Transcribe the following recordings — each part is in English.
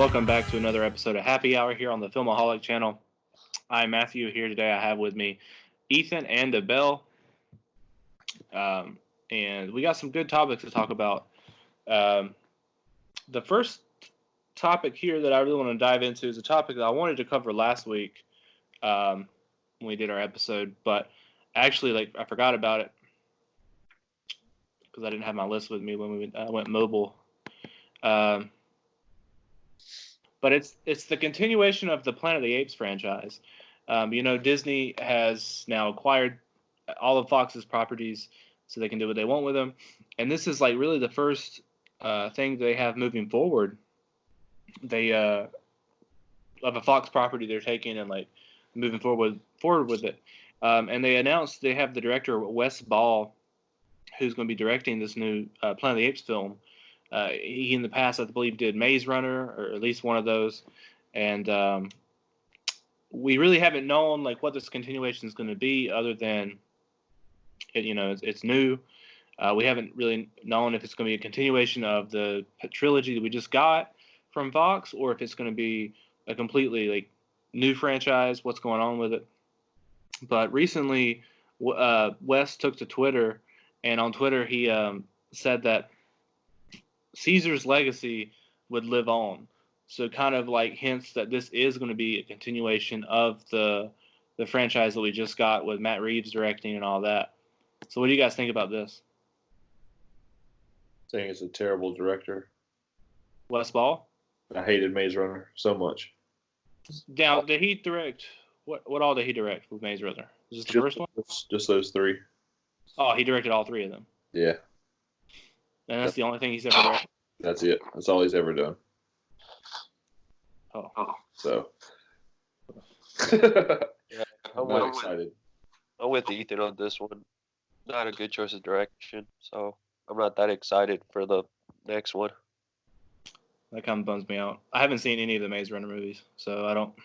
welcome back to another episode of Happy Hour here on the Filmaholic channel. I'm Matthew. Here today I have with me Ethan and Abel. And we got some good topics to talk about. The first topic here that I really want to dive into is a topic that I wanted to cover last week when we did our episode, but actually I forgot about it because I didn't have my list with me when we went mobile. But it's the continuation of the Planet of the Apes franchise. Disney has now acquired all of Fox's properties so they can do what they want with them. And this is really the first thing they have moving forward. They have a Fox property they're taking and moving forward with it. And they announced they have the director Wes Ball, who's going to be directing this new Planet of the Apes film. He in the past, I believe, did Maze Runner, or at least one of those, and we really haven't known what this continuation is going to be, other than it's new. We haven't really known if it's going to be a continuation of the trilogy that we just got from Fox, or if it's going to be a completely new franchise. What's going on with it? But recently, Wes took to Twitter, and on Twitter he said that Caesar's legacy would live on. So kind of hints that this is going to be a continuation of the franchise that we just got with Matt Reeves directing and all that. So what do you guys think about this? I think it's a terrible director. Wes Ball? I hated Maze Runner so much. Now, did he direct, what all did he direct with Maze Runner? Is this the first one? Just those three. Oh, he directed all three of them. Yeah. And that's the only thing he's ever directed? That's it. That's all he's ever done. Oh. So. Yeah, I'm not excited. I'm with Ethan on this one. Not a good choice of direction, so I'm not that excited for the next one. That kind of bums me out. I haven't seen any of the Maze Runner movies, so I don't.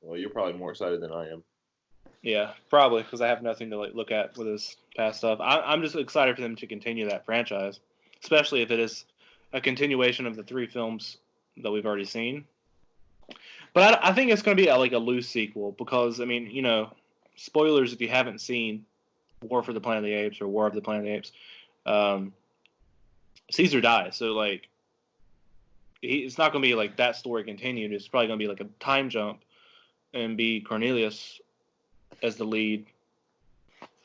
Well, you're probably more excited than I am. Yeah, probably, because I have nothing to look at with his past stuff. I'm just excited for them to continue that franchise, especially if it is a continuation of the three films that we've already seen. But I think it's going to be a loose sequel because, spoilers if you haven't seen War for the Planet of the Apes or War of the Planet of the Apes, Caesar dies. So, it's not going to be that story continued. It's probably going to be a time jump and be Cornelius as the lead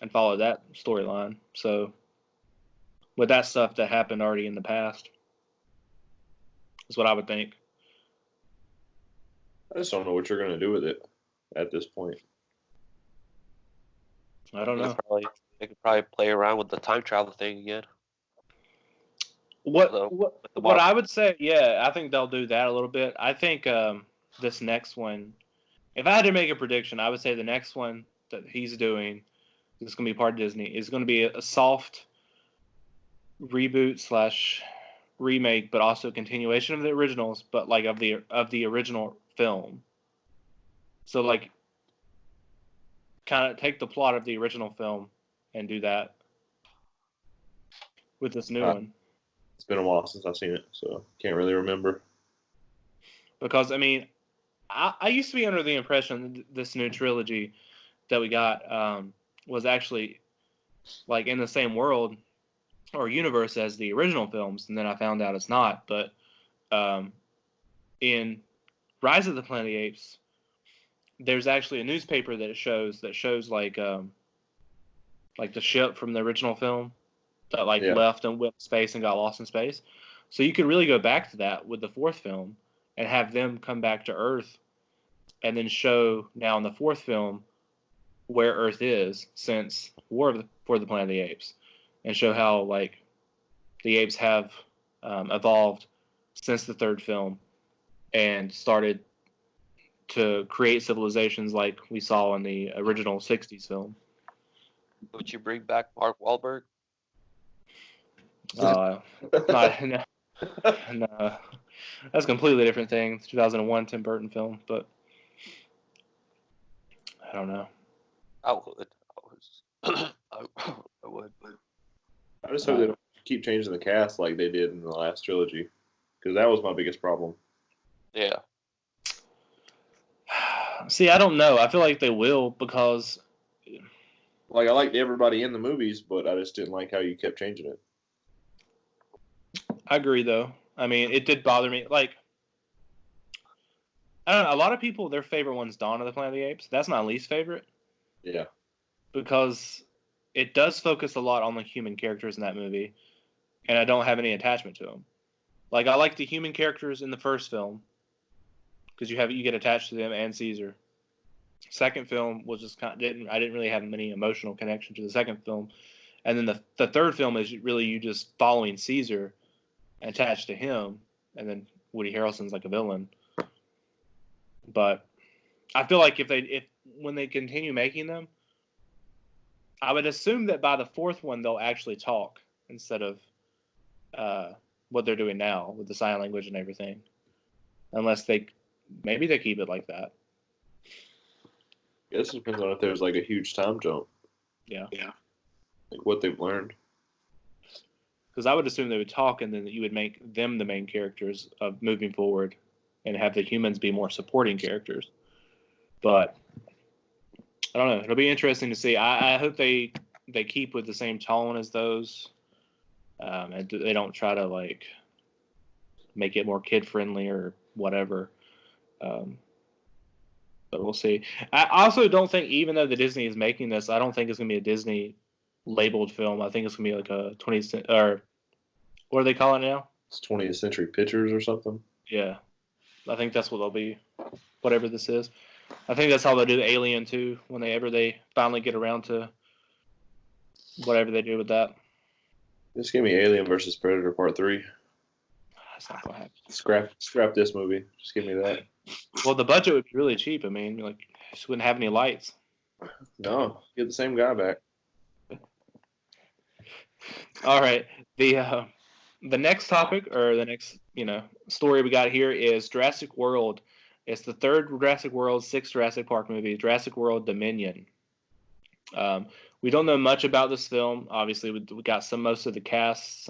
and follow that storyline. So, with that stuff that happened already in the past, is what I would think. I just don't know what you're going to do with it at this point. I don't know. They could probably play around with the time travel thing again. What I would say, yeah, I think they'll do that a little bit. I think this next one, if I had to make a prediction, I would say the next one that he's doing, is going to be part of Disney, is going to be a soft reboot / remake, but also a continuation of the originals, but of the original film. So kind of take the plot of the original film and do that with this new one. It's been a while since I've seen it, so can't really remember. Because I used to be under the impression that this new trilogy that we got was actually in the same world or universe as the original films, and then I found out it's not. But in Rise of the Planet of the Apes, there's actually a newspaper that shows the ship from the original film that left and went to space and got lost in space. So you could really go back to that with the fourth film and have them come back to Earth and then show now in the fourth film where Earth is since War for the Planet of the Apes, and show how the apes have evolved since the third film and started to create civilizations like we saw in the original 60s film. Would you bring back Mark Wahlberg? No. That's a completely different thing. It's 2001 Tim Burton film, but I don't know. I would. I would, but I just hope they don't keep changing the cast like they did in the last trilogy, because that was my biggest problem. Yeah. See, I don't know. I feel like they will because Like, I liked everybody in the movies, but I just didn't like how you kept changing it. I agree, though. I mean, it did bother me. Like, I don't know. A lot of people, their favorite one's Dawn of the Planet of the Apes. That's my least favorite Yeah. because it does focus a lot on the human characters in that movie, and I don't have any attachment to them. Like, I like the human characters in the first film because you get attached to them and Caesar. Second film was just I didn't really have many emotional connection to the second film, and then the third film is really you just following Caesar, attached to him, and then Woody Harrelson's like a villain. But I feel like if when they continue making them, I would assume that by the fourth one they'll actually talk instead of what they're doing now with the sign language and everything, unless maybe they keep it like that. I guess it depends on if there's like a huge time jump. Yeah. Like what they've learned. Because I would assume they would talk, and then you would make them the main characters of moving forward, and have the humans be more supporting characters. But I don't know. It'll be interesting to see. I hope they keep with the same tone as those, and they don't try to like make it more kid friendly or whatever. But we'll see. I also don't think, even though the Disney is making this, I don't think it's gonna be a Disney labeled film. I think it's gonna be like a 20th or what do they call it now? It's 20th Century Pictures or something. Yeah, I think that's what they'll be. Whatever this is, I think that's how they'll do Alien 2 whenever they finally get around to whatever they do with that. Just give me Alien versus Predator Part 3. That's not gonna happen. Scrap this movie. Just give me that. Well, the budget would be really cheap. I mean, like, just wouldn't have any lights. No, get the same guy back. All right. The next topic, or the next story we got here is Jurassic World. It's the third Jurassic World, sixth Jurassic Park movie, Jurassic World Dominion. We don't know much about this film. Obviously, we got some of the cast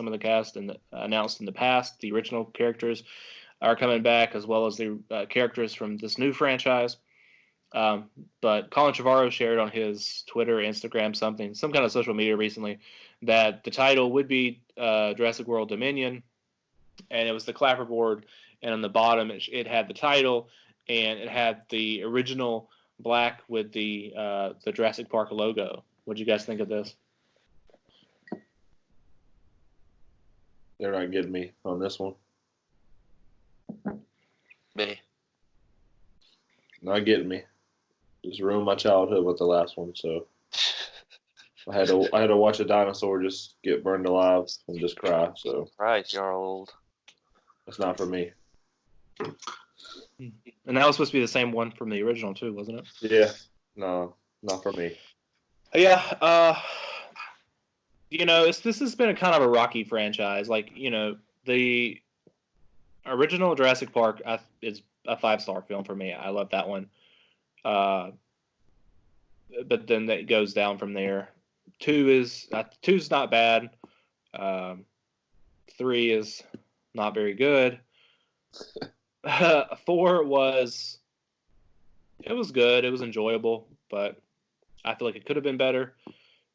announced in the past. The original characters are coming back, as well as the characters from this new franchise. But Colin Trevorrow shared on his Twitter, Instagram, some kind of social media recently, that the title would be Jurassic World Dominion, and it was the clapperboard, and on the bottom it had the title, and it had the original black with the Jurassic Park logo. What do you guys think of this? They're not getting me on this one. Me. Not getting me. Just ruined my childhood with the last one, so I had to watch a dinosaur just get burned alive and just cry. So Right, you're old. it's not for me. And that was supposed to be the same one from the original too, wasn't it? Yeah, no, not for me. Yeah. This has been a kind of a rocky franchise. Like, the original Jurassic Park is a 5-star film for me. I love that one. But then that goes down from there. Two's not bad. 3 is not very good. 4 was good. It was enjoyable, but I feel like it could have been better.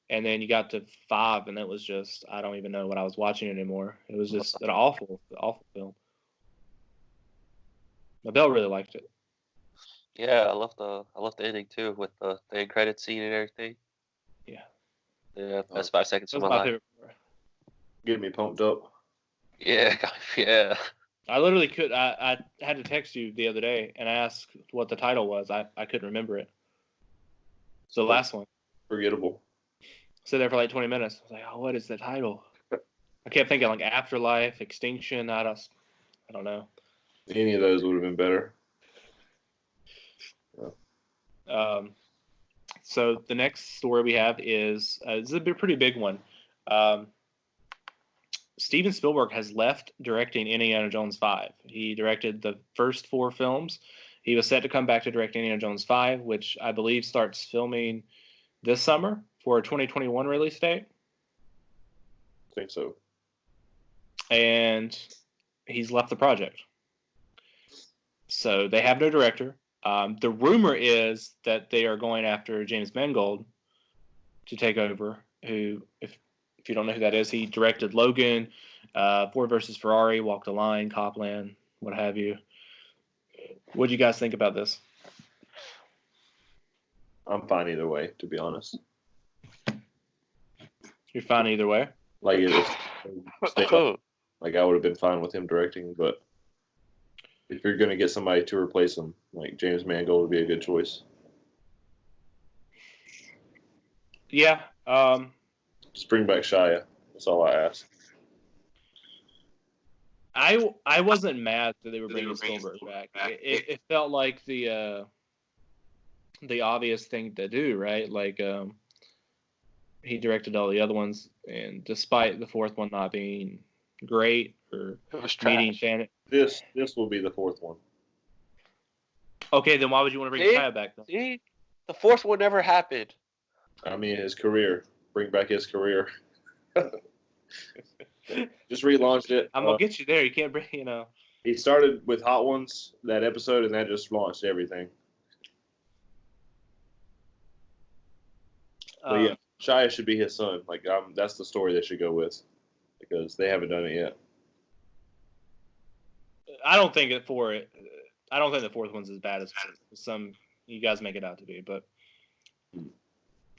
And then you got to 5, and it was just, I don't even know what I was watching anymore. It was just an awful film. Mabel really liked it. Yeah, I love the ending too, with the end credit scene and everything. Yeah. Yeah, that's 5 seconds That of was my my life. favorite part. Get me pumped up. Yeah, yeah. I literally I had to text you the other day and ask what the title was. I couldn't remember it. So the last one. Forgettable. Sit there for like 20 minutes. I was like, oh, what is the title? I kept thinking like Afterlife, Extinction. I don't know. Any of those would have been better. So the next story we have is this is a pretty big one. Steven Spielberg has left directing Indiana Jones 5. He directed the first 4 films. He was set to come back to direct Indiana Jones 5, which I believe starts filming this summer for a 2021 release date. I think so. And he's left the project. So they have no director. The rumor is that they are going after James Mangold to take over. Who, if you don't know who that is, he directed Logan, Ford versus Ferrari, Walk the Line, Copland, what have you. What do you guys think about this? I'm fine either way, to be honest. You're fine either way. Like like I would have been fine with him directing, but if you're gonna get somebody to replace him, like James Mangold would be a good choice. Yeah. Just bring back Shia. That's all I ask. I wasn't mad that they were bringing Spielberg back. It felt like the obvious thing to do, right? Like he directed all the other ones, and despite the fourth one not being great or meeting fan, this will be the fourth one. Okay, then why would you want to bring Shia back then? See, the fourth one never happened. I mean, his career. Bring back his career. Just relaunched it. I'm gonna get you there. You can't bring, He started with Hot Ones, that episode, and that just launched everything. But yeah, Shia should be his son. Like, that's the story they should go with, because they haven't done it yet. I don't think the fourth one's as bad as some you guys make it out to be, but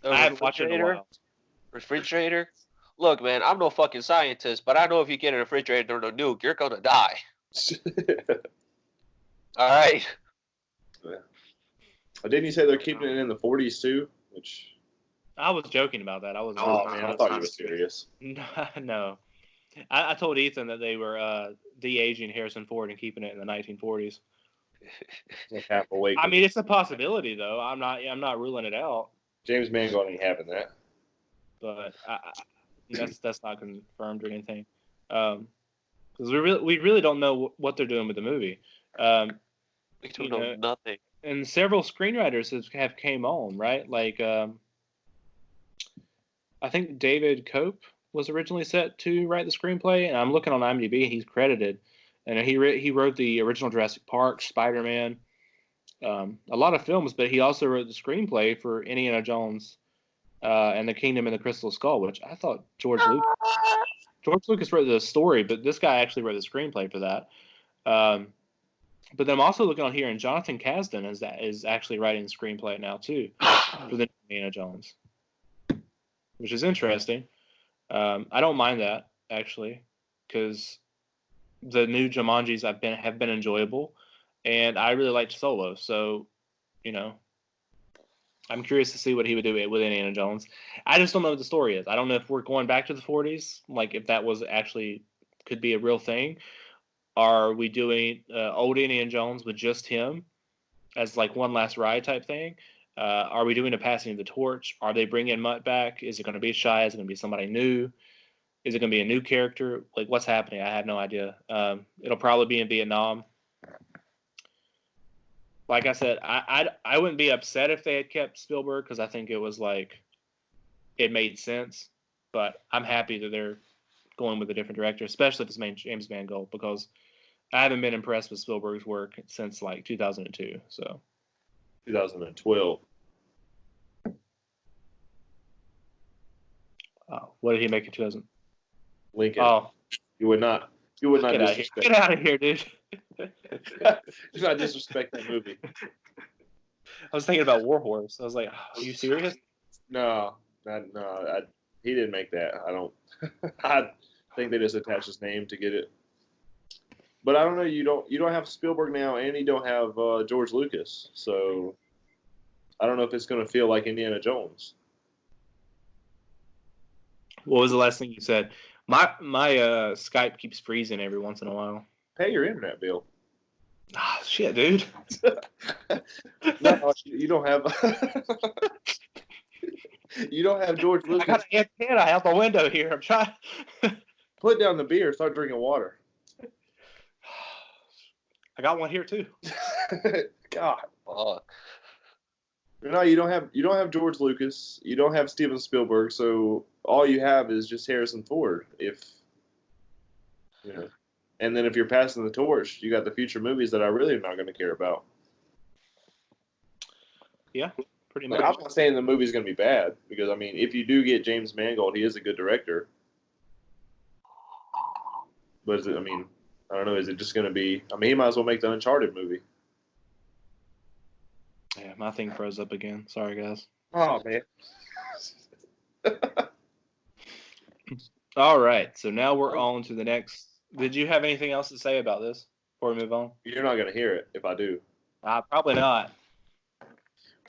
I haven't watched it in a while. Refrigerator? Look, man, I'm no fucking scientist, but I know if you get a refrigerator or a nuke, you're gonna die. All right. Yeah. Didn't you say they're keeping it in the 40s too? Which I was joking about that. Man, I thought you were serious. No. I told Ethan that they were de-aging Harrison Ford and keeping it in the 1940s. Like half awake. I mean, it's a possibility, though. I'm not ruling it out. James Mangold ain't having that. But that's not confirmed or anything. Because we really don't know what they're doing with the movie. We don't know nothing. And several screenwriters have came on, right? Like I think David Cope was originally set to write the screenplay, and I'm looking on IMDb, and he's credited. And he wrote the original Jurassic Park, Spider-Man, a lot of films, but he also wrote the screenplay for Indiana Jones and the Kingdom and the Crystal Skull, which I thought George Lucas wrote the story, but this guy actually wrote the screenplay for that. But then I'm also looking on here, and Jonathan Kasdan is actually writing the screenplay now too for the Indiana Jones, which is interesting. I don't mind that actually, because the new Jumanjis have been enjoyable, and I really liked Solo. So, I'm curious to see what he would do with Indiana Jones. I just don't know what the story is. I don't know if we're going back to the 40s, like if that was actually could be a real thing. Are we doing old Indiana Jones with just him as like one last ride type thing? Are we doing a passing of the torch? Are they bringing Mutt back? Is it going to be Shia? Is it going to be somebody new? Is it going to be a new character? Like, what's happening? I have no idea. It'll probably be in Vietnam. Like I said, I wouldn't be upset if they had kept Spielberg, because I think it was like it made sense. But I'm happy that they're going with a different director, especially if it's James Mangold, because I haven't been impressed with Spielberg's work since like 2002. So 2012. What did he make in 2000? Lincoln. Oh, You would not disrespect. Get out of here, dude. Do not disrespect that movie. I was thinking about War Horse. I was like, are you serious? No. He didn't make that. I don't. I think they just attached his name to get it. But I don't know. You don't have Spielberg now, and you don't have George Lucas. So I don't know if it's going to feel like Indiana Jones. What was the last thing you said? My Skype keeps freezing every once in a while. Pay your internet bill. Ah, shit, dude. No, you don't have. You don't have George Lucas. I got an antenna out the window here. I'm trying. Put down the beer. Start drinking water. I got one here too. God. Fuck. No, you don't have George Lucas. You don't have Steven Spielberg. So all you have is just Harrison Ford. If And then if you're passing the torch, you got the future movies that I really am not going to care about. Yeah, pretty Like, much. I'm not saying the movie's going to be bad because I mean, if you do get James Mangold, he is a good director. But is it, I mean, I don't know. Is it just going to be? I mean, he might as well make the Uncharted movie. Yeah, my thing froze up again. Sorry, guys. Oh man. All right, so now we're on to the next. Did you have anything else to say about this before we move on? You're not going to hear it if I do. Probably not.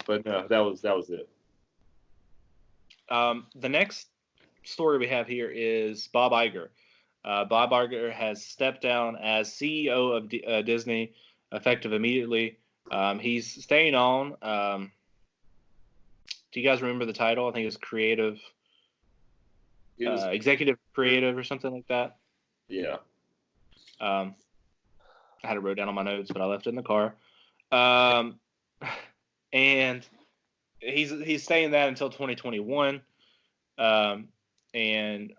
But no, that was it. The next story we have here is Bob Iger. Bob Iger has stepped down as CEO of Disney, effective immediately. He's staying on. Do you guys remember the title? I think it's creative. Executive creative or something like that. Yeah. I had it wrote down on my notes, but I left it in the car. And he's staying that until 2021. And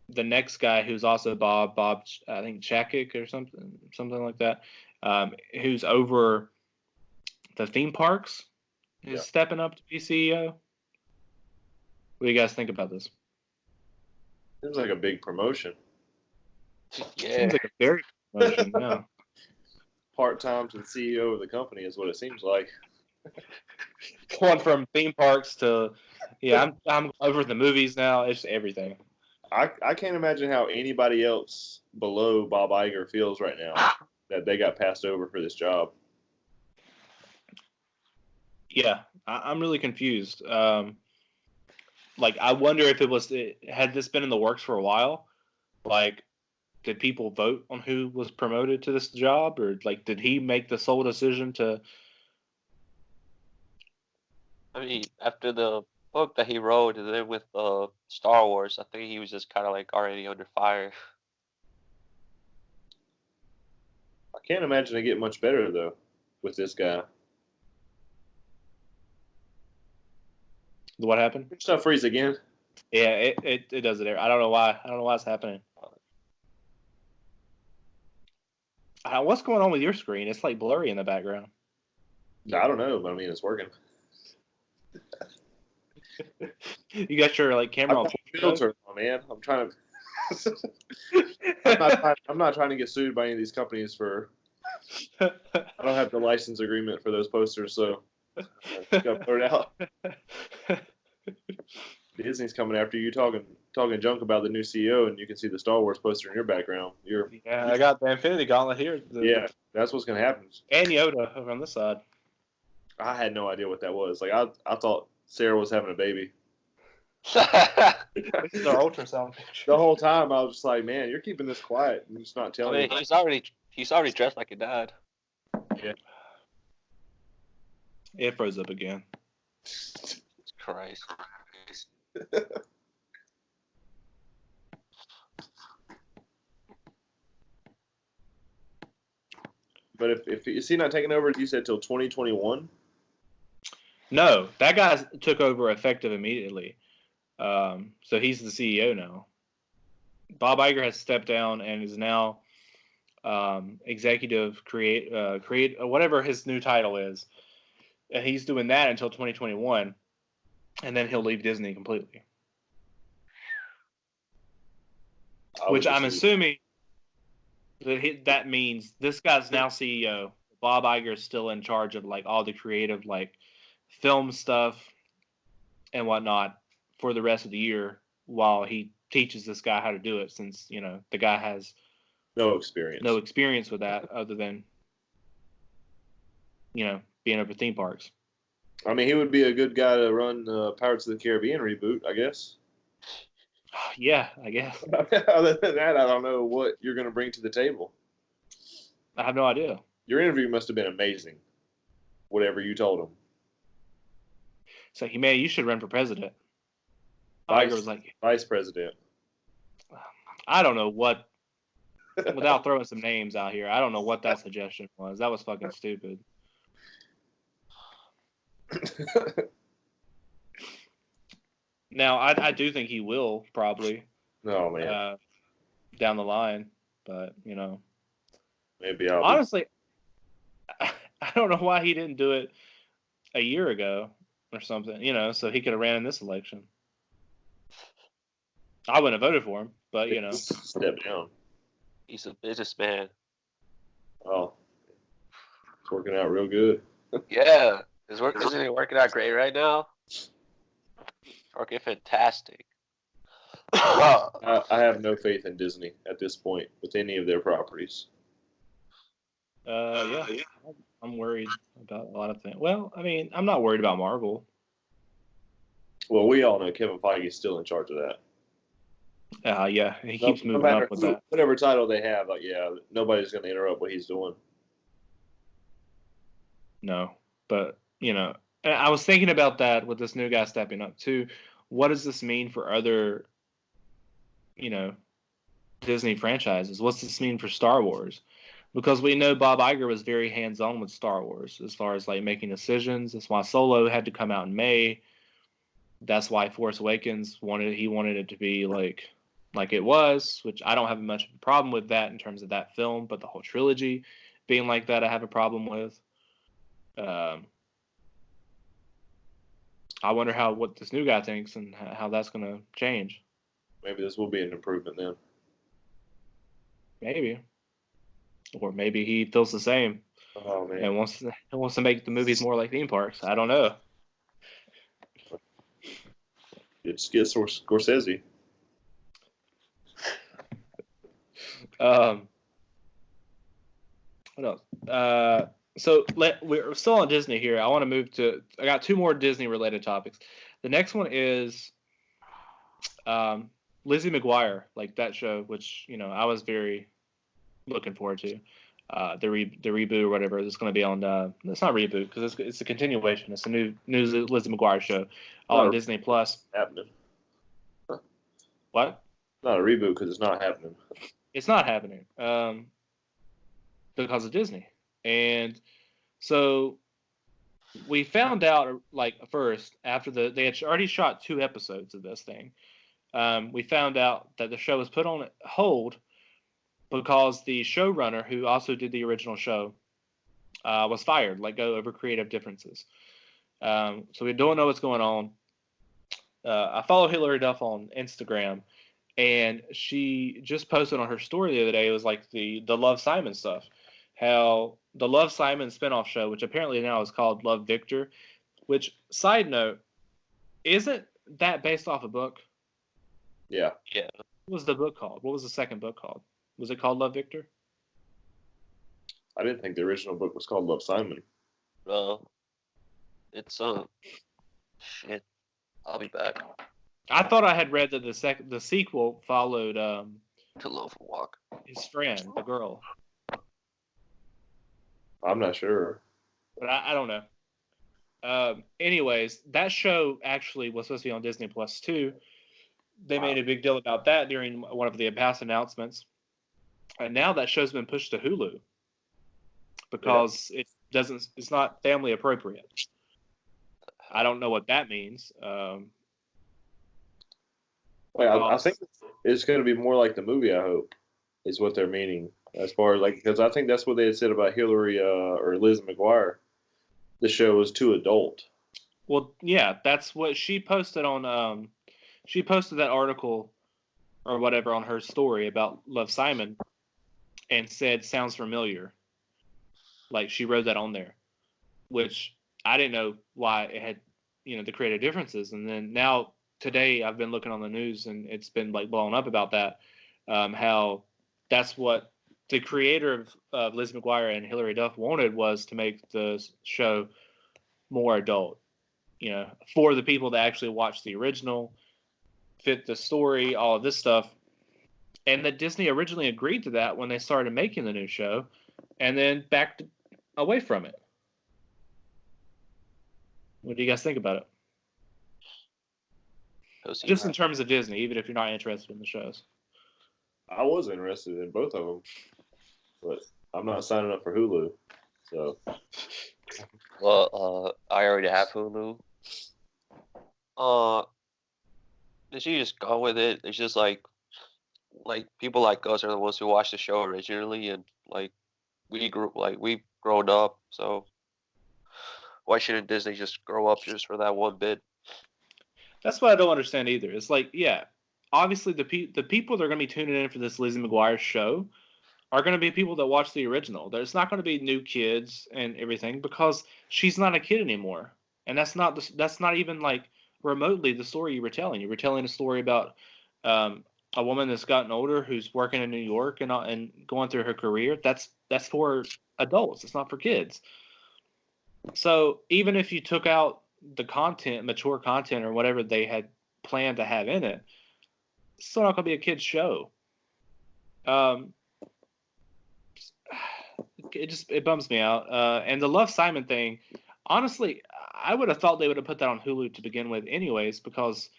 the next guy, who's also Bob, I think Chapek or something like that, who's over the theme parks, is stepping up to be CEO. What do you guys think about this? Seems like a big promotion. Yeah. Seems like a very big promotion, yeah. Part-time to the CEO of the company is what it seems like. Going from theme parks to, I'm over the movies now. It's everything. I can't imagine how anybody else below Bob Iger feels right now that they got passed over for this job. Yeah, I'm really confused. Like, I wonder if had this been in the works for a while? Like, did people vote on who was promoted to this job? Or, like, did he make the sole decision to... I mean, after the book that he wrote, and then with Star Wars, I think he was just kind of like already under fire. I can't imagine it get much better, though, with this guy. What happened? Stuff freeze again. Yeah, it does it. I don't know why. I don't know why it's happening. What's going on with your screen? It's like blurry in the background. I don't know, but I mean, it's working. You got your like camera on filter on, man. I'm trying to. I'm not trying to get sued by any of these companies for. I don't have the license agreement for those posters, so I gotta put it out. Disney's coming after you talking junk about the new CEO, and you can see the Star Wars poster in your background. I got the Infinity Gauntlet here. Yeah, that's what's gonna happen. And Yoda over on this side. I had no idea what that was. Like I thought Sarah was having a baby. This is our ultrasound picture. The whole time I was just like, man, you're keeping this quiet and just not telling me. He's already dressed like a dad. Yeah. It froze up again. Christ. But if is he not taking over, you said till 2021? No, that guy took over effective immediately. So he's the CEO now. Bob Iger has stepped down and is now executive create whatever his new title is, and he's doing that until 2021, and then he'll leave Disney completely. Which I'm assuming that means this guy's now CEO. Bob Iger is still in charge of like all the creative like film stuff and whatnot for the rest of the year while he teaches this guy how to do it, since the guy has no experience with that other than being over theme parks. I mean, he would be a good guy to run Pirates of the Caribbean reboot, I guess. Yeah, I guess. Other than that, I don't know what you're going to bring to the table. I have no idea. Your interview must have been amazing, whatever you told him. So, man, you should run for president. Iger was like, vice president. I don't know what, without throwing some names out here, I don't know what that suggestion was. That was fucking stupid. Now, I do think he will probably. Oh, man. Down the line. But Maybe I'll honestly, I don't know why he didn't do it a year ago or something. So he could have ran in this election. I wouldn't have voted for him, but step down. He's a businessman. Oh, it's working out real good. Yeah, isn't it working out great right now? Working fantastic. I have no faith in Disney at this point with any of their properties. Yeah. I'm worried about a lot of things. Well, I mean, I'm not worried about Marvel. Well, we all know Kevin Feige is still in charge of that. Yeah, he keeps moving up with that. Whatever title they have, nobody's going to interrupt what he's doing. No, but and I was thinking about that with this new guy stepping up too. What does this mean for other, Disney franchises? What's this mean for Star Wars? Because we know Bob Iger was very hands-on with Star Wars as far as like making decisions. That's why Solo had to come out in May. That's why Force Awakens wanted it to be like it was, which I don't have much of a problem with that in terms of that film, but the whole trilogy being like that, I have a problem with. I wonder what this new guy thinks and how that's going to change. Maybe this will be an improvement then. Maybe. Or maybe he feels the same. Oh, man. And wants to make the movies more like theme parks. I don't know. Just get Scorsese. What else? So we're still on Disney here. I want to move to. I got two more Disney related topics. The next one is Lizzie McGuire, like that show, which I was very looking forward to. The reboot or whatever is going to be on. It's not reboot because it's a continuation. It's a new Lizzie McGuire show on Disney Plus. Happening. Huh. What? Not a reboot because it's not happening. It's not happening because of Disney. And so we found out, like, first, after they had already shot 2 episodes of this thing, we found out that the show was put on hold because the showrunner, who also did the original show, was fired, let go over creative differences. So we don't know what's going on. I follow Hilary Duff on Instagram, and she just posted on her story the other day. It was like the Love Simon stuff. How the Love Simon spinoff show, which apparently now is called Love Victor, which, side note, isn't that based off a book? Yeah. Yeah. What was the book called? What was the second book called? Was it called Love Victor? I didn't think the original book was called Love Simon. No. It's shit. I'll be back. I thought I had read that the sequel followed To Love Walk. his friend, the girl. I'm not sure. But I don't know. Anyways, that show actually was supposed to be on Disney Plus too. They made a big deal about that during one of the past announcements. And now that show's been pushed to Hulu because it's not family appropriate. I don't know what that means. I think it's going to be more like the movie, I hope, is what they're meaning. As far as, like, because I think that's what they had said about Hillary or Liz McGuire. The show was too adult. Well, yeah, that's what she posted on. She posted that article or whatever on her story about Love Simon and said, sounds familiar. Like, she wrote that on there, which I didn't know why it had, the creative differences. And then now today I've been looking on the news and it's been like blowing up about that, how that's what the creator of Liz McGuire and Hilary Duff wanted, was to make the show more adult, for the people that actually watch the original, fit the story, all of this stuff. And that Disney originally agreed to that when they started making the new show and then backed away from it. What do you guys think about it? Just in terms of Disney, even if you're not interested in the shows. I was interested in both of them, but I'm not signing up for Hulu. So. Well, I already have Hulu. Did you just go with it? It's just like like people like us are the ones who watched the show originally, and like we've grown up. So why shouldn't Disney just grow up just for that one bit? That's what I don't understand either. It's like, yeah, obviously the people that are going to be tuning in for this Lizzie McGuire show are going to be people that watch the original. There's not going to be new kids and everything because she's not a kid anymore, and that's not even like remotely the story you were telling. You were telling a story about a woman that's gotten older who's working in New York and going through her career. That's for adults. It's not for kids. So even if you took out the content, mature content, or whatever they had planned to have in it, it's still not going to be a kids show. It bums me out. And the Love Simon thing, honestly, I would have thought they would have put that on Hulu to begin with, anyways, because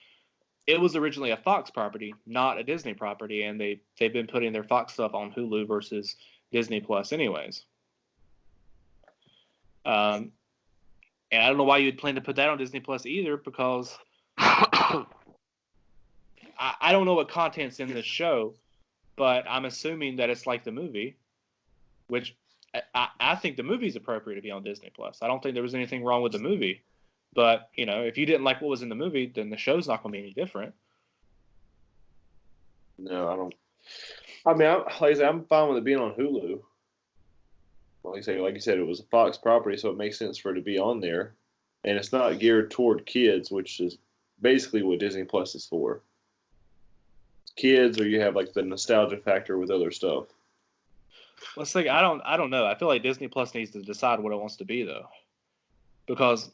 it was originally a Fox property, not a Disney property, and they've been putting their Fox stuff on Hulu versus Disney Plus, anyways. And I don't know why you'd plan to put that on Disney Plus either, because I don't know what content's in this show, but I'm assuming that it's like the movie, which I think the movie's appropriate to be on Disney Plus. I don't think there was anything wrong with the movie, but if you didn't like what was in the movie, then the show's not going to be any different. No, I don't. I mean, like I said, I'm fine with it being on Hulu. Like you said, it was a Fox property, so it makes sense for it to be on there. And it's not geared toward kids, which is basically what Disney Plus is for. Kids, or you have like the nostalgia factor with other stuff. Let's think. I don't know. I feel like Disney Plus needs to decide what it wants to be, though, because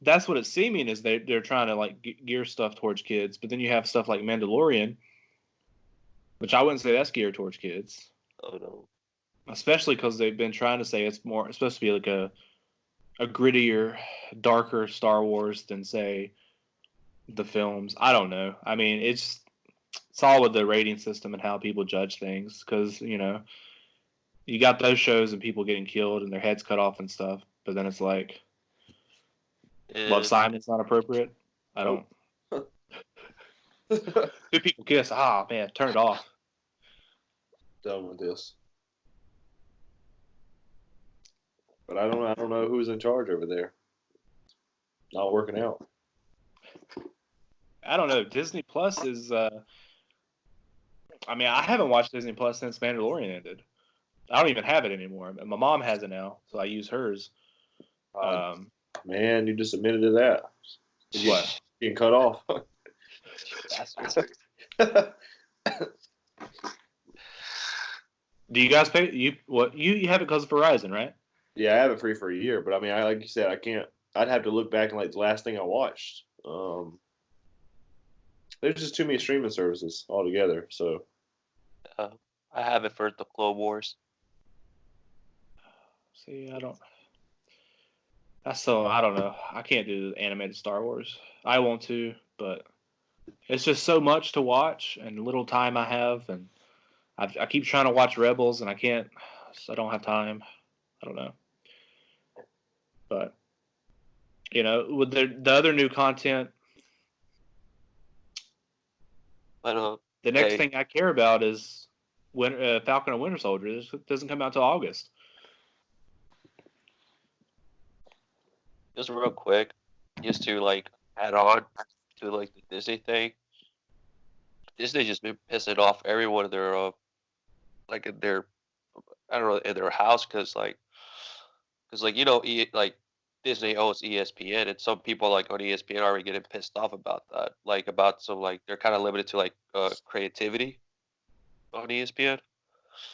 that's what it's seeming is they're trying to like gear stuff towards kids. But then you have stuff like Mandalorian, which I wouldn't say that's geared towards kids. Oh no. Especially because they've been trying to say it's supposed to be like a grittier, darker Star Wars than, say, the films. I don't know. I mean, it's all with the rating system and how people judge things. Because you got those shows and people getting killed and their heads cut off and stuff. But then it's like, Love Simon's not appropriate. I don't. Two people kiss. Ah, man, turn it off. Done with this. But I don't know who's in charge over there. Not working out. I don't know. Disney Plus is. I mean, I haven't watched Disney Plus since Mandalorian ended. I don't even have it anymore. My mom has it now, so I use hers. Man, you just admitted to that. What? Getting cut off. Do you guys pay? You have it because of Verizon, right? Yeah, I have it free for a year, but I mean, like you said, I can't. I'd have to look back and like the last thing I watched. There's just too many streaming services altogether. So I have it for the Clone Wars. See, I don't know. I can't do animated Star Wars. I want to, but it's just so much to watch and little time I have, and I keep trying to watch Rebels and I can't. So I don't have time. I don't know. But with the other new content, But the next thing I care about is Falcon and Winter Soldier. This doesn't come out till August. Just real quick, just to like add on to like the Disney thing. Disney just been pissing off everyone in their like in their I don't know in their house because like Disney owns ESPN, and some people like on ESPN are already getting pissed off about that. Like about some like they're kind of limited to like creativity on ESPN.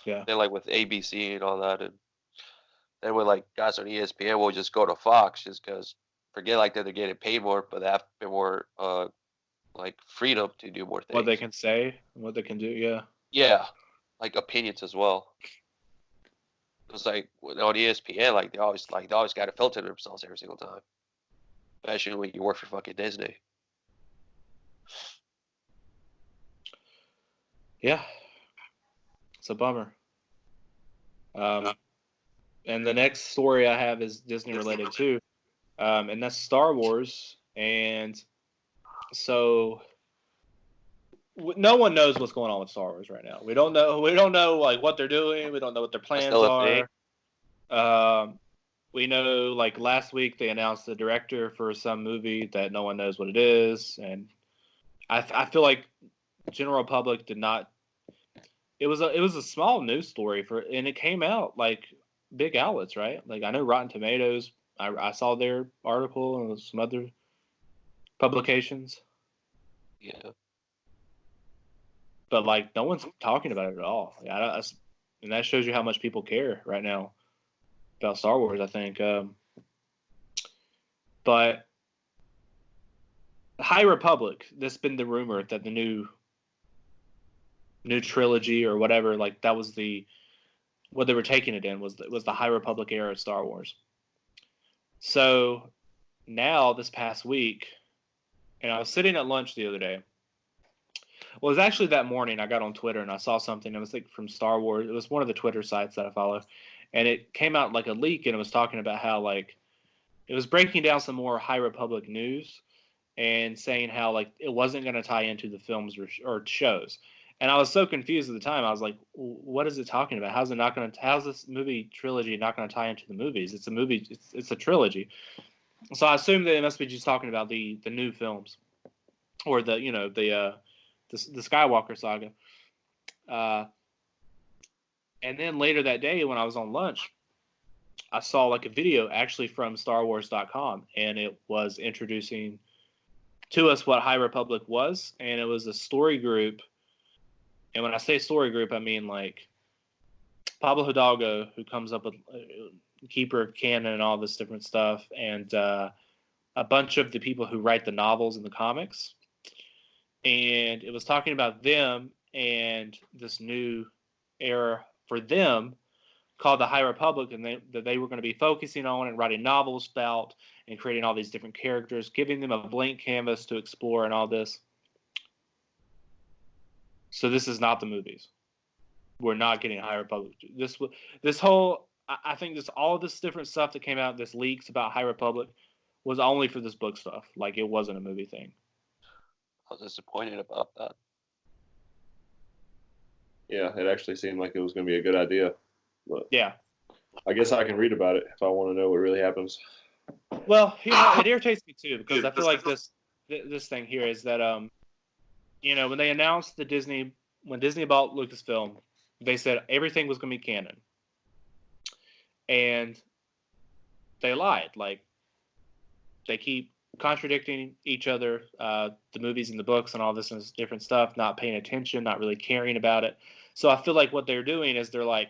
Yeah. They're like with ABC and all that, and then with like guys on ESPN will just go to Fox just because forget like that they're getting paid more, but they have a bit more like freedom to do more things. What they can say, what they can do, yeah. Yeah, like opinions as well. It's like on ESPN, like they always got to filter themselves every single time, especially when you work for fucking Disney. Yeah, it's a bummer. And the next story I have is Disney related too, and that's Star Wars. And so no one knows what's going on with Star Wars right now. We don't know. We don't know like what they're doing. We don't know what their plans are. We know like last week they announced the director for some movie that no one knows what it is, and I feel like general public did not. It was a small news story and it came out like big outlets, right? Like I know Rotten Tomatoes. I saw their article and some other publications. Yeah. But like no one's talking about it at all. And that shows you how much people care right now about Star Wars, I think. But High Republic, that's been the rumor that the new trilogy or whatever, like that was what they were taking it in was the High Republic era of Star Wars. So now this past week, and I was sitting at lunch the other day. Well, it was actually that morning I got on Twitter and I saw something. It was like from Star Wars. It was one of the Twitter sites that I follow. And it came out like a leak and it was talking about how like it was breaking down some more High Republic news and saying how like it wasn't going to tie into the films or shows. And I was so confused at the time. I was like, what is it talking about? How's this movie trilogy not going to tie into the movies? It's a movie. It's a trilogy. So I assumed that it must be just talking about the new films or the Skywalker saga. And then later that day when I was on lunch, I saw like a video actually from StarWars.com, and it was introducing to us what High Republic was, and it was a story group. And when I say story group, I mean like Pablo Hidalgo, who comes up with Keeper of Canon and all this different stuff, and a bunch of the people who write the novels and the comics. And it was talking about them and this new era for them called the High Republic, and that they were going to be focusing on and writing novels about and creating all these different characters, giving them a blank canvas to explore and all this. So this is not the movies. We're not getting High Republic. I think all of this different stuff that came out, this leaks about High Republic, was only for this book stuff. Like it wasn't a movie thing. I was disappointed about that. Yeah, it actually seemed like it was going to be a good idea. But yeah. I guess I can read about it if I want to know what really happens. Well, it irritates me too because I feel like this thing here is that when they announced when Disney bought Lucasfilm, they said everything was going to be canon, and they lied. Like they keep contradicting each other, the movies and the books and all this and different stuff, not paying attention, not really caring about it. So I feel like what they're doing is they're like,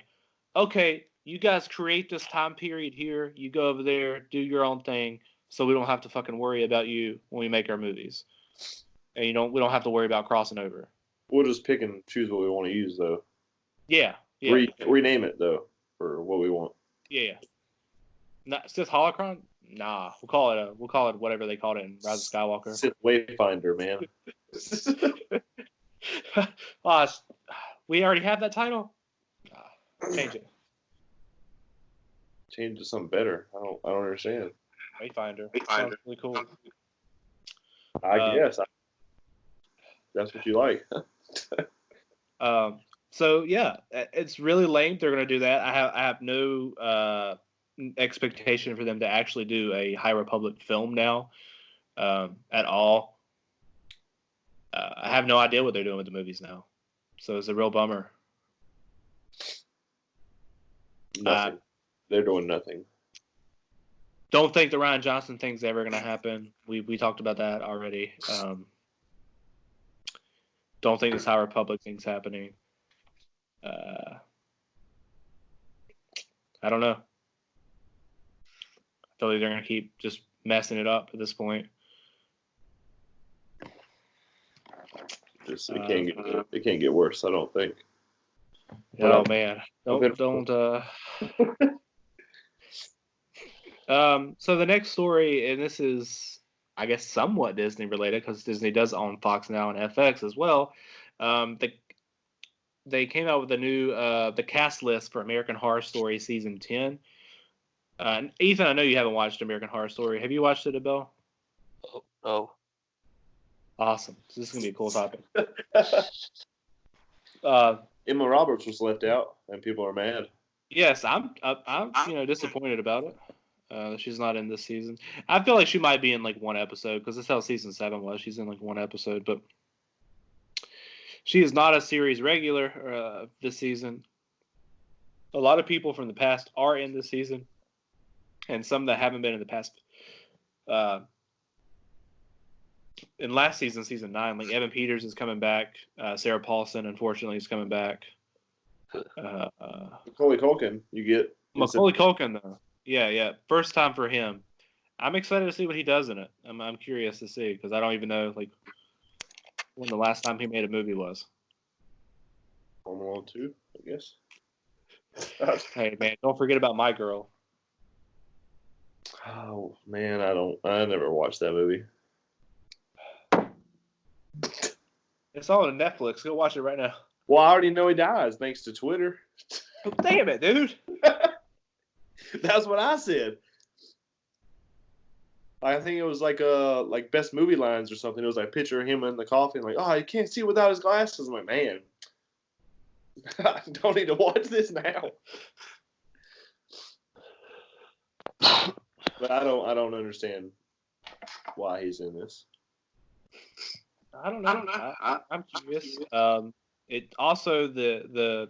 okay, you guys create this time period here, you go over there, do your own thing, so we don't have to fucking worry about you when we make our movies. And we don't have to worry about crossing over. We'll just pick and choose what we want to use, though. Yeah. Rename it though for what we want. Yeah. Sith Holocron? Nah, we'll call it whatever they called it in Rise of Skywalker. Sith Wayfinder, man. We already have that title. Change it. Change to something better. I don't understand. Wayfinder. Sounds really cool. I guess that's what you like. So yeah, it's really lame. They're going to do that. I have no expectation for them to actually do a High Republic film now at all. I have no idea what they're doing with the movies now, so it's a real bummer. Nothing. They're doing nothing. Don't think the Rian Johnson thing's ever going to happen. We talked about that already. Don't think this High Republic thing's happening. I don't know. I feel like they're going to keep just messing it up at this point. It can't get worse, I don't think. Oh man, don't. So the next story, and this is, I guess, somewhat Disney related because Disney does own Fox now and FX as well. They came out with a new the cast list for American Horror Story season 10. Ethan, I know you haven't watched American Horror Story. Have you watched it, Abel? Oh. Awesome. This is gonna be a cool topic. Emma Roberts was left out, and people are mad. Yes, I'm disappointed about it. She's not in this season. I feel like she might be in like one episode because that's how season 7 was. She's in like one episode, but she is not a series regular this season. A lot of people from the past are in this season, and some that haven't been in the past. In last season, season 9, like Evan Peters is coming back. Sarah Paulson, unfortunately, is coming back. Macaulay Culkin, you get Macaulay Culkin, though. Yeah. First time for him. I'm excited to see what he does in it. I'm curious to see because I don't even know like when the last time he made a movie was. Home Alone 2, I guess. Hey man, don't forget about My Girl. Oh man, I never watched that movie. It's all on Netflix. Go watch it right now. Well, I already know he dies thanks to Twitter. Damn it, dude. That's what I said. I think it was like best movie lines or something. It was like a picture of him in the coffin, like, oh, you can't see without his glasses. I'm like, man, I don't need to watch this now. But I don't understand why he's in this. I don't know. I'm curious. It also the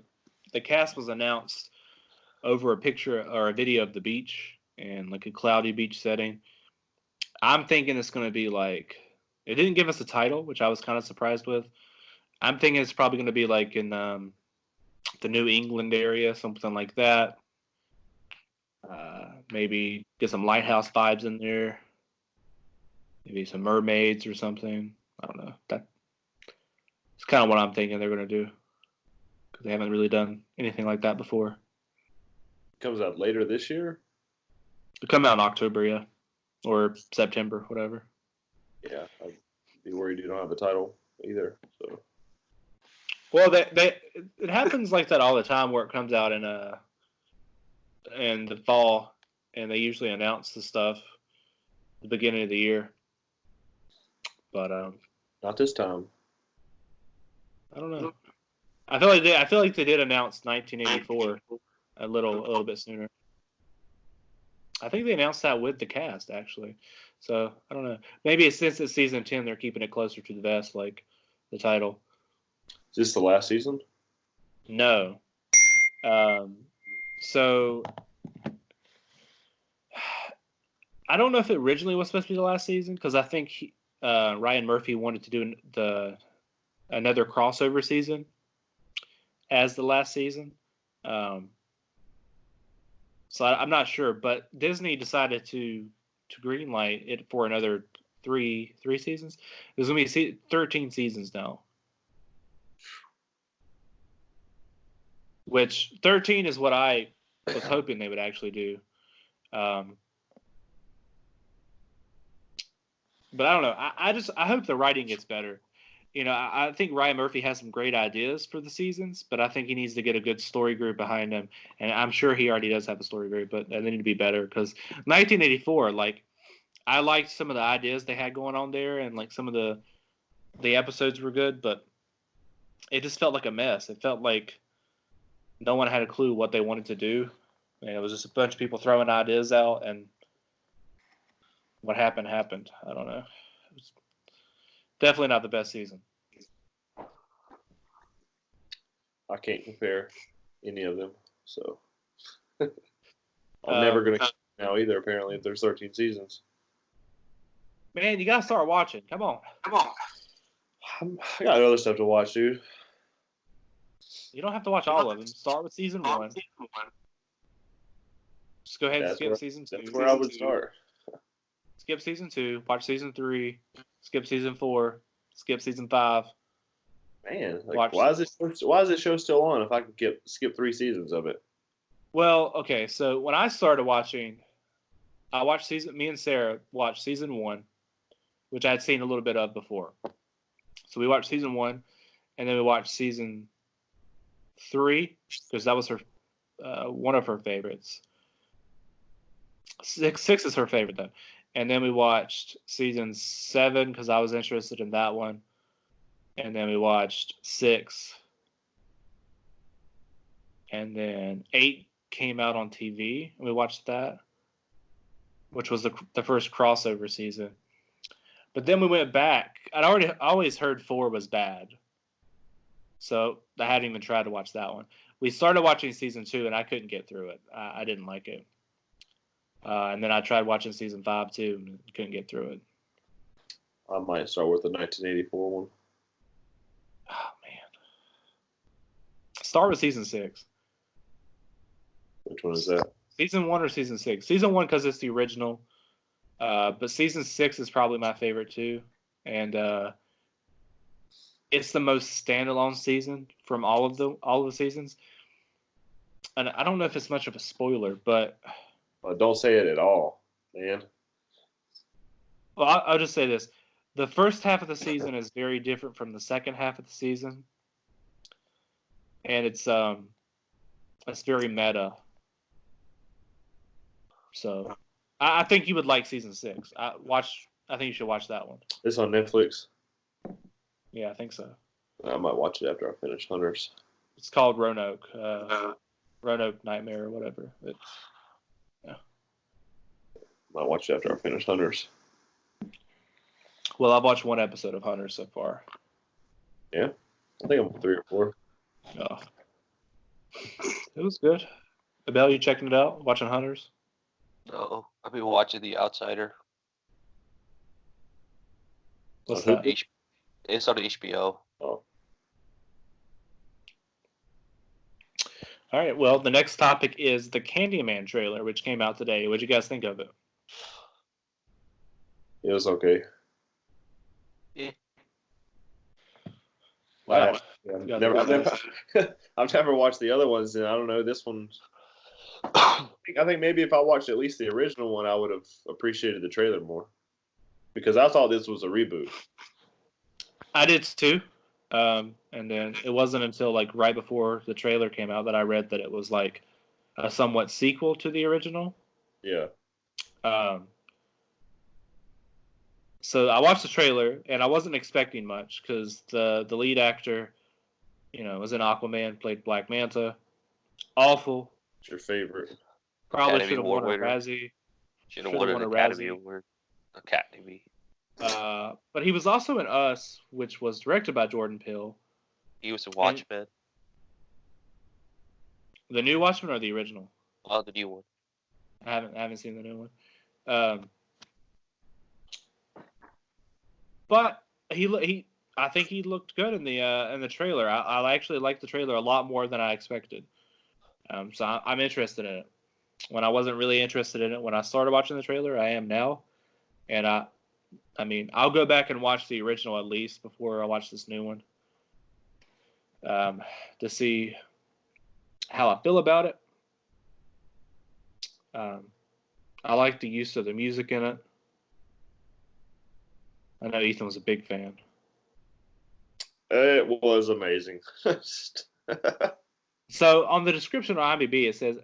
cast was announced over a picture or a video of the beach and like a cloudy beach setting. I'm thinking it's going to be like it didn't give us a title, which I was kind of surprised with. I'm thinking it's probably going to be like in the New England area, something like that. Maybe get some lighthouse vibes in there. Maybe some mermaids or something. I don't know. That's kind of what I'm thinking they're going to do because they haven't really done anything like that before. Comes out later this year? It'll come out in October, yeah. Or September, whatever. Yeah, I'd be worried you don't have a title either. So. Well, it happens like that all the time where it comes out in the fall, and they usually announce the stuff at the beginning of the year. But not this time. I don't know. I feel like they did announce 1984 a little bit sooner. I think they announced that with the cast actually. So I don't know. Maybe since it's season 10, they're keeping it closer to the vest, like the title. Is this the last season? No. So I don't know if it originally was supposed to be the last season because I think Ryan Murphy wanted to do another crossover season as the last season. So I'm not sure, but Disney decided to greenlight it for another three seasons. There's going to be 13 seasons now. Which 13 is what I was hoping they would actually do. But I don't know. I hope the writing gets better. You know, I think Ryan Murphy has some great ideas for the seasons, but I think he needs to get a good story group behind him. And I'm sure he already does have a story group, but they need to be better because 1984, like, I liked some of the ideas they had going on there, and like some of the episodes were good, but it just felt like a mess. It felt like no one had a clue what they wanted to do, and it was just a bunch of people throwing ideas out, and what happened. I don't know. It was definitely not the best season. I can't compare any of them, so I'm never going to now either. Apparently, if there's 13 seasons. Man, you gotta start watching. Come on. I got other stuff to watch, dude. You don't have to watch all of them. Start with season 1. Just go ahead and skip season 2. That's where I would start. Skip season 2. Watch season 3. Skip season 4. Skip season 5. Man, like, why is this show still on if I can skip 3 seasons of it? Well, okay, so when I started watching, me and Sarah watched season 1, which I had seen a little bit of before. So we watched season 1, and then we watched season 3 because that was her one of her favorites. 6 is her favorite though, And then we watched season 7 because I was interested in that one. And then we watched 6. And then 8 came out on TV, and we watched that, which was the first crossover season. But then we went back. I always heard 4 was bad, so I hadn't even tried to watch that one. We started watching season 2, and I couldn't get through it. I didn't like it. And then I tried watching season 5 too, and couldn't get through it. I might start with the 1984 one. Oh man, start with season 6. Which one is that? Season 1 or season 6? Season 1 because it's the original. But season 6 is probably my favorite too, and it's the most standalone season from all of the seasons. And I don't know if it's much of a spoiler, but Don't say it at all, man. well, I'll just say this: the first half of the season is very different from the second half of the season, and it's very meta. So, I think you would like season 6. I think you should watch that one. It's on Netflix. Yeah, I think so. I might watch it after I finish Hunters. It's called Roanoke. Roanoke Nightmare or whatever. Might watch it after I finish Hunters. Well, I've watched 1 episode of Hunters so far. Yeah, I think I'm 3 or 4. Oh. It was good. Abel, you checking it out? Watching Hunters? No, I've been watching The Outsider. What's that? It's on HBO. Oh, All right. Well, the next topic is the Candyman trailer, which came out today. What'd you guys think of it? it was okay. Yeah. Wow. I've never watched the other ones, and I don't know this one. I think maybe if I watched at least the original one, I would have appreciated the trailer more, because I thought this was a reboot. I did too. And then it wasn't until like right before the trailer came out that I read that it was like a somewhat sequel to the original. Yeah. So I watched the trailer and I wasn't expecting much because the lead actor, was in Aquaman, played Black Manta. Awful. What's your favorite? Probably Academy should have Award won a winner. Razzie. Should have won an Academy Razzie. Award. Academy. But he was also in Us, which was directed by Jordan Peele. He was in Watchmen. The new Watchmen or the original? Oh, the new one. I haven't seen the new one. But I think he looked good in the trailer. I actually liked the trailer a lot more than I expected. So I'm interested in it. When I wasn't really interested in it when I started watching the trailer, I am now. And I'll go back and watch the original at least before I watch this new one, to see how I feel about it. I like the use of the music in it. I know Ethan was a big fan. It was amazing. So on the description on IMDb, it says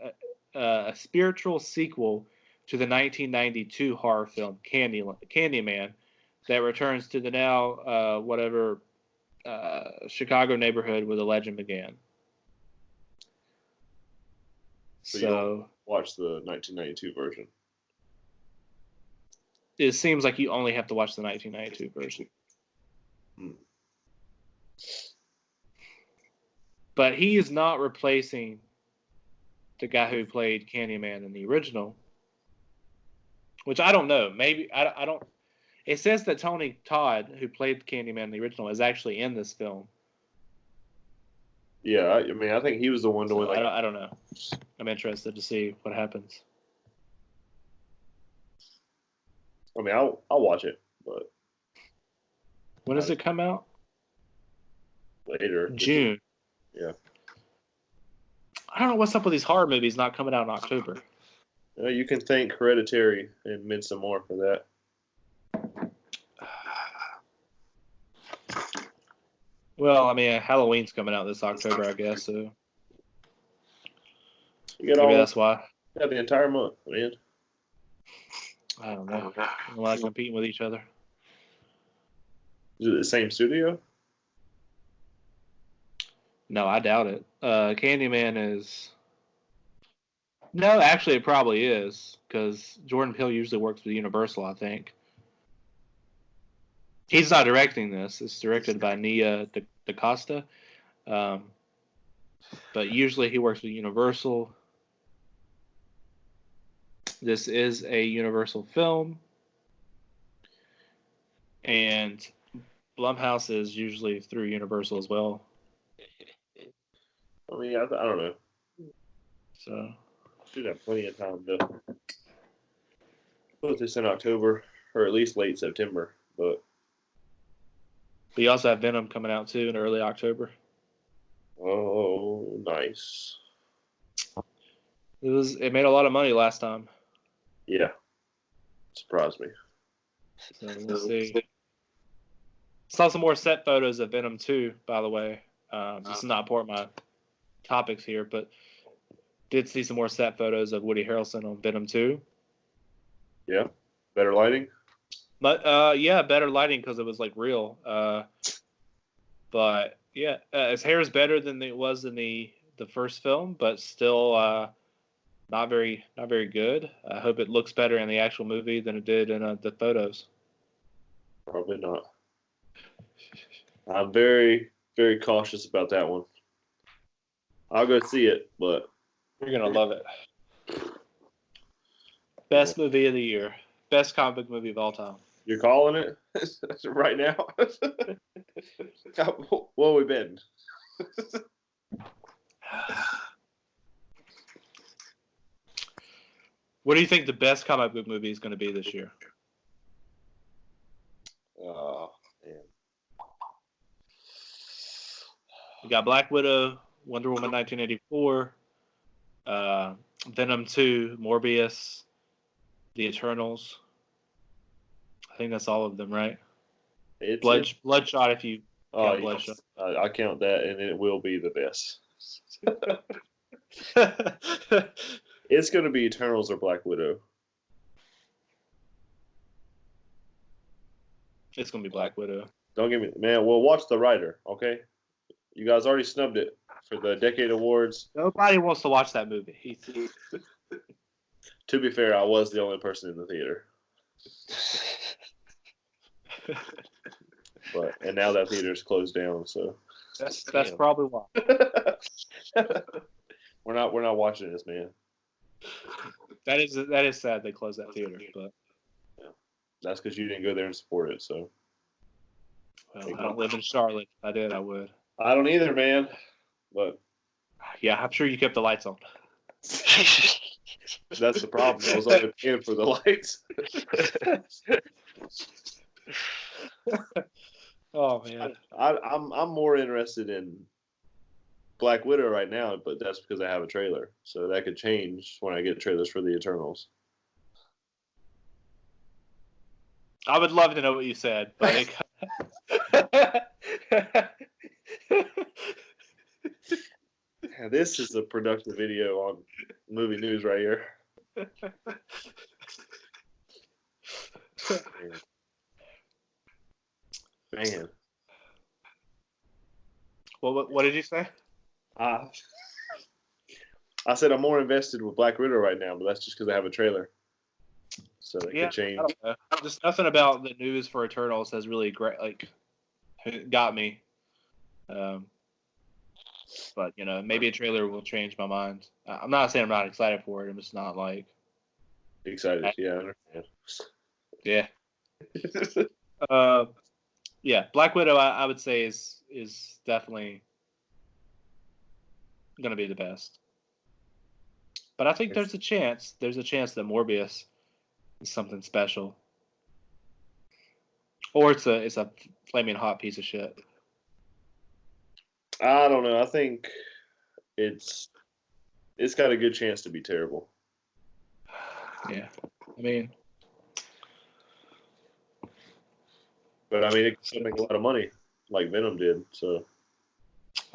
a spiritual sequel to the 1992 horror film Candyman that returns to the now Chicago neighborhood where the legend began. So you don't watch the 1992 version. It seems like you only have to watch the 1992 version. But he is not replacing the guy who played Candyman in the original, which I don't know. Maybe I don't. It says that Tony Todd, who played Candyman in the original, is actually in this film. Yeah, I think he was the one doing. I don't know. I'm interested to see what happens. I'll watch it, but when does it come out? Later. June. Yeah. I don't know what's up with these horror movies not coming out in October. You can thank Hereditary and Midsommar for that. Well, Halloween's coming out this October, I guess. So You get maybe that's why. Yeah, the entire month, man. I don't know. They're like competing with each other. Is it the same studio? No, I doubt it. Candyman is. No, actually, it probably is because Jordan Peele usually works with Universal. I think he's not directing this. It's directed by Nia DaCosta, but usually he works with Universal. This is a Universal film, and Blumhouse is usually through Universal as well. I mean, I don't know. So Should have plenty of time to put this in October or at least late September. But you also have Venom coming out too in early October. oh, nice. It made a lot of money last time. Yeah, surprised me. So we'll see. Saw some more set photos of Venom 2, by the way. This is not part of my topics here, but did see some more set photos of Woody Harrelson on Venom 2. Yeah, better lighting. But yeah, better lighting because it was like real. But yeah, his hair is better than it was in the first film, but still not very good. I hope it looks better in the actual movie than it did in the photos. Probably not. I'm very, very cautious about that one. I'll go see it, but You're gonna love it. Best movie of the year. Best comic book movie of all time. you're calling it right now? What have we been? What do you think the best comic book movie is going to be this year? Oh, man. You got Black Widow, Wonder Woman 1984, Venom 2, Morbius, The Eternals. I think that's all of them, right? Bloodshot, if you count Bloodshot. Yes. I count that, and it will be the best. It's going to be Eternals or Black Widow. It's going to be Black Widow. Don't get me, man. Well, watch The Rider, okay? You guys already snubbed it for the Decade Awards. Nobody wants to watch that movie. To be fair, I was the only person in the theater. And now that theater's closed down, so that's probably why. we're not watching this, man. That is sad they closed that theater, but yeah. That's because you didn't go there and support it. So well, I don't live in Charlotte. If I did, I would. I don't either, man. But yeah, I'm sure you kept the lights on. That's the problem. I was only paying for the lights. Oh man, I'm more interested in Black Widow right now, but that's because I have a trailer. So that could change when I get trailers for the Eternals. I would love to know what you said, but this is a productive video on movie news right here. Man. What did you say? I said I'm more invested with Black Widow right now, but that's just because I have a trailer. So it could change. I don't know. Just nothing about the news for Eternals has really got me. But maybe a trailer will change my mind. I'm not saying I'm not excited for it. I'm just not like excited. Yeah, I understand. Yeah. Yeah, Black Widow, I would say is definitely going to be the best. But I think there's a chance that Morbius is something special, or it's a flaming hot piece of shit. I don't know. I think it's got a good chance to be terrible. Yeah, I mean. But I mean, it could make a lot of money, like Venom did. So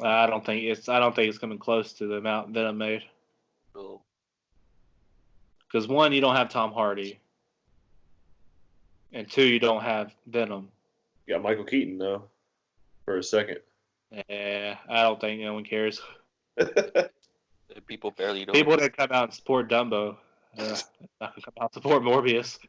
I don't think it's coming close to the amount Venom made. Because one, you don't have Tom Hardy. And 2, you don't have Venom. You got Michael Keaton though, for a second. Yeah, I don't think no one cares. People barely know. People that come out and support Dumbo, not gonna come out and support Morbius.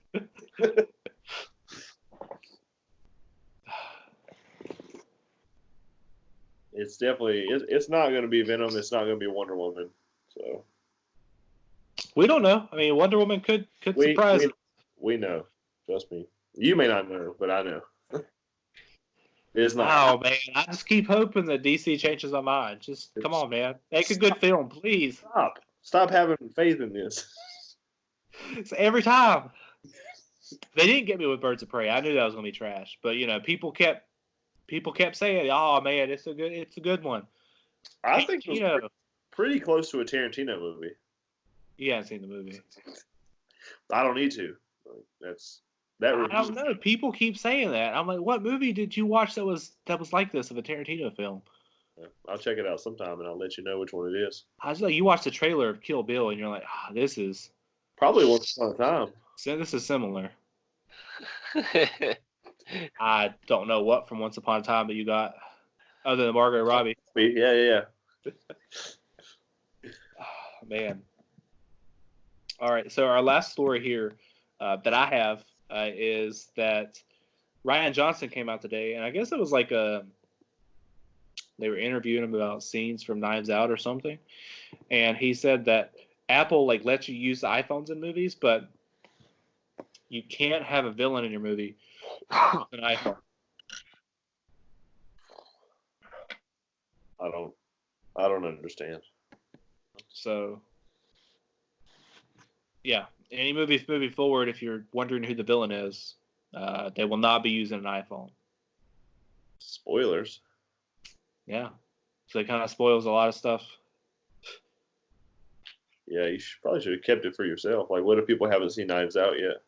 It's definitely it's not going to be Venom. It's not going to be Wonder Woman. So We don't know. I mean, Wonder Woman could surprise us. We know. Trust me. You may not know, but I know. It's not. Oh man, I just keep hoping that DC changes my mind. Just come on, man, make a good film, please. Stop having faith in this. It's every time. They didn't get me with Birds of Prey. I knew that was gonna be trash, but people kept saying, "Oh man, it's a good one." I think it was pretty close to a Tarantino movie. You haven't seen the movie. I don't need to. I don't know. People keep saying that. I'm like, what movie did you watch that was like this of a Tarantino film? Yeah, I'll check it out sometime and I'll let you know which one it is. I was like, you watched the trailer of Kill Bill and you're like, this is probably Once Upon a Time. So this is similar. I don't know what from Once Upon a Time that you got other than Margot Robbie. Yeah. Oh, man. All right, so our last story here that I have is that Ryan Johnson came out today, and I guess it was like they were interviewing him about scenes from Knives Out or something, and he said that Apple lets you use the iPhones in movies, but you can't have a villain in your movie with an iPhone. I don't understand. So, yeah, any movie forward, if you're wondering who the villain is, they will not be using an iPhone. Spoilers. Yeah. So it kind of spoils a lot of stuff. Yeah, you probably should have kept it for yourself. Like, what if people haven't seen Knives Out yet?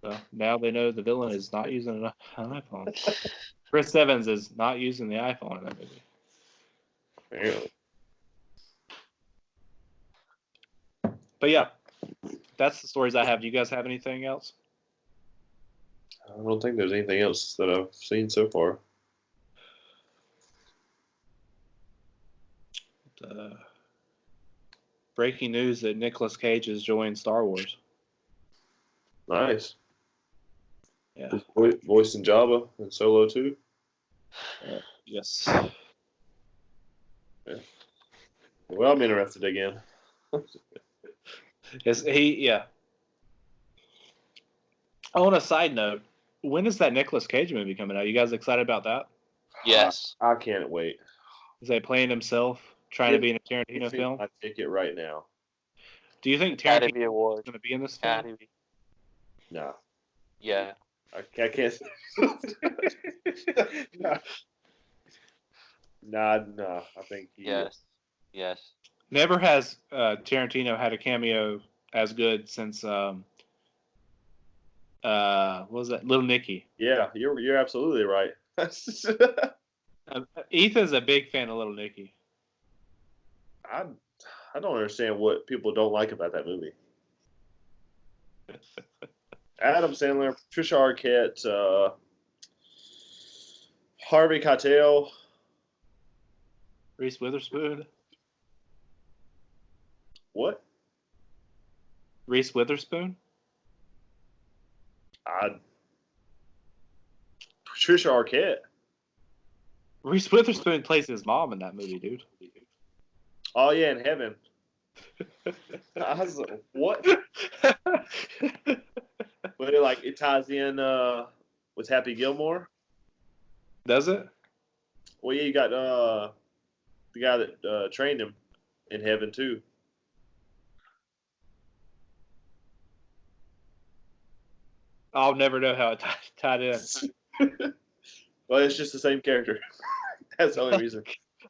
So now they know the villain is not using an iPhone. Chris Evans is not using the iPhone in that movie. Apparently. But yeah, that's the stories I have. Do you guys have anything else? I don't think there's anything else that I've seen so far. Breaking news that Nicolas Cage has joined Star Wars. Nice. Yeah. Voice in Jabba and Solo too. Yes. Yeah. Well, I'm interested again. Yes, yeah. On a side note, when is that Nicolas Cage movie coming out? You guys excited about that? Yes. I can't wait. Is he playing himself, trying to be in a Tarantino film? I take it right now. Do you think Academy Tarantino Award is going to be in this film? Academy. No. Yeah. I can't. No. I think he. Yes. Never has Tarantino had a cameo as good since what was that? Little Nicky. Yeah, you're absolutely right. Ethan's a big fan of Little Nicky. I don't understand what people don't like about that movie. Adam Sandler, Trisha Arquette, Harvey Keitel, Reese Witherspoon. What? Reese Witherspoon? Trisha Arquette. Reese Witherspoon plays his mom in that movie, dude. Oh yeah, in Heaven. I was like, what? But it ties in with Happy Gilmore. Does it? Well, yeah, you got the guy that trained him in Heaven too. I'll never know how it tied in. Well, it's just the same character. That's the only reason.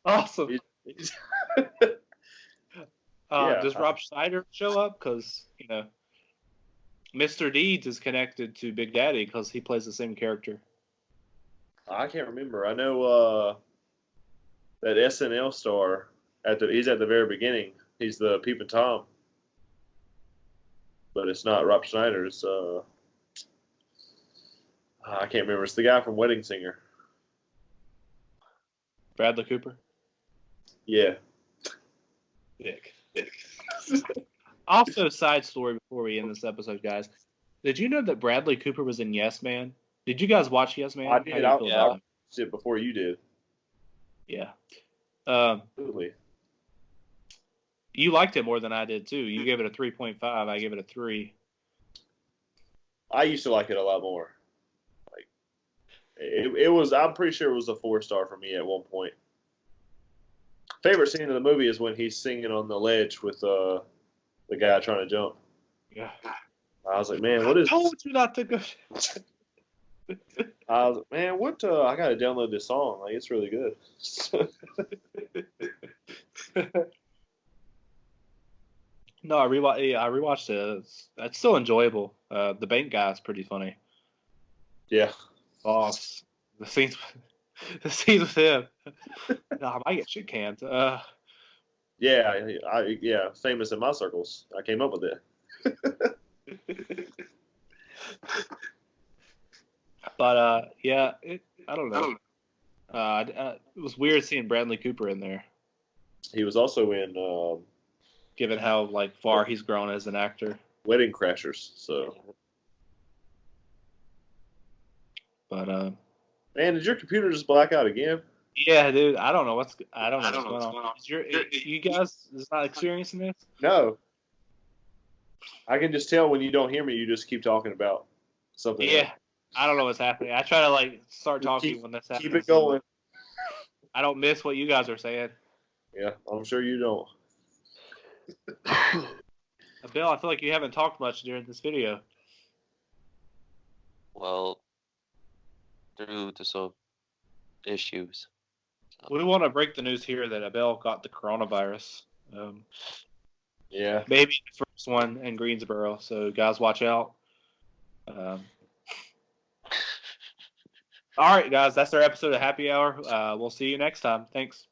Awesome. Yeah. Does Rob Schneider show up? Because, Mr. Deeds is connected to Big Daddy because he plays the same character. I can't remember. I know that SNL star, he's at the very beginning. He's the Peepin' Tom. But it's not Rob Schneider. It's, I can't remember. It's the guy from Wedding Singer. Bradley Cooper. Yeah. Dick. Also, side story before we end this episode, guys. Did you know that Bradley Cooper was in Yes Man? Did you guys watch Yes Man? I did. How do you feel I about it? watched it before you did. Yeah. Absolutely. You liked it more than I did too. You gave it a 3.5. I gave it a 3. I used to like it a lot more. Like it was. I'm pretty sure it was a 4-star for me at one point. Favorite scene of the movie is when he's singing on the ledge with the guy trying to jump. Yeah. I was like, man, what is? I told you not to go. I was like, man, what? I gotta download this song. Like, it's really good. No, I rewatched it. It's still enjoyable. The bank guy is pretty funny. Yeah. Boss. The scenes with him. No, I might get shit canned. Yeah, famous in my circles. I came up with it. But yeah, I don't know. It was weird seeing Bradley Cooper in there, He was also in given how like far he's grown as an actor. Wedding Crashers. So, But man, did your computer just black out again? yeah, dude, I don't know what's going on. You guys is not experiencing this? No. I can just tell when you don't hear me, you just keep talking about something. Yeah, else. I don't know what's happening. I try to like start talking when this happens. Keep it going. I don't miss what you guys are saying. Yeah, I'm sure you don't. Bill, I feel like you haven't talked much during this video. Well, due to some issues. We want to break the news here that Abel got the coronavirus. Yeah. Maybe the first one in Greensboro. So guys, watch out. All right, guys, that's our episode of Happy Hour. We'll see you next time. Thanks.